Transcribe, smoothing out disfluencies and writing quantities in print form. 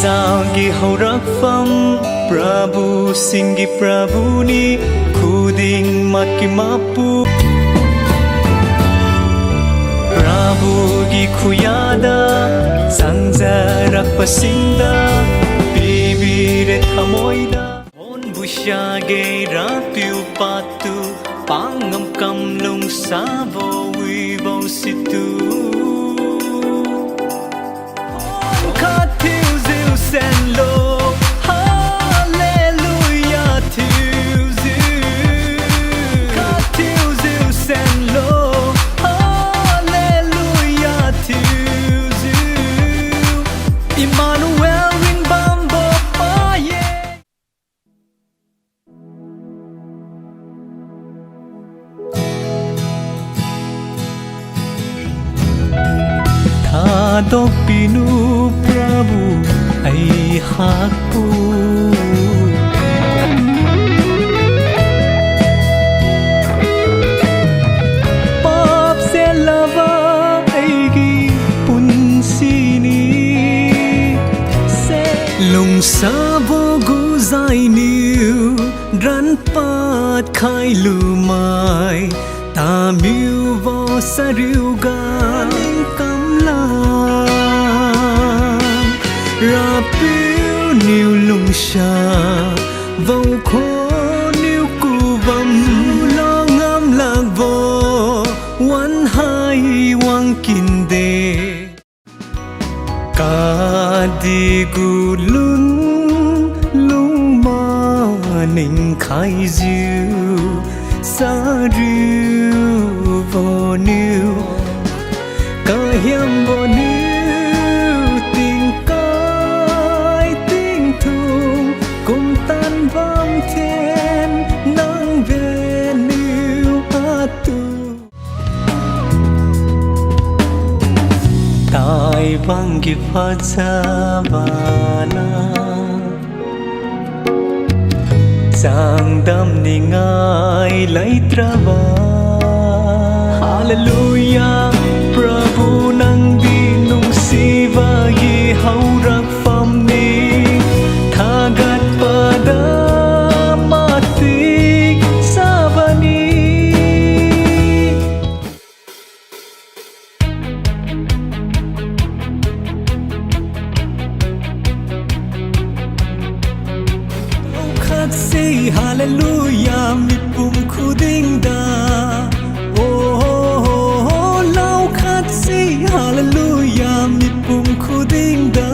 Zangi haurak fam Prabhu singi Prabhu ni Kuding makimapu Prabhu gi khuyada Sangjarak pasinda Bibire thamoida On bushage rapiu patu Pangam kamlung sabo wibo situ And low, hallelujah to Zeus, God to Zeus and low, hallelujah to Zeus, Emmanuel ring bambo paye. Thadok pinu Prabhu ay hakpo Pap se lava aigi punsini Se lung sabo guzai niu Dran pat khai lumai Ta miu vo sariu gan kam la Rapiu niu lung sha Vau kho niu ku vam Lo ngam lag vo Wan hai wang kin de Ka di gu lun Lung ma ning khai ziu Sa riu vo niu Ka hiam vo niu Tai bangi phajabana Chang dam ni ngai laitraba Hallelujah Prabhu nang di nung siva gi haurak fam ni Thagat pada matik sabani Say hallelujah mi pum khuding da Oh lau khat say hallelujah mi pum khuding da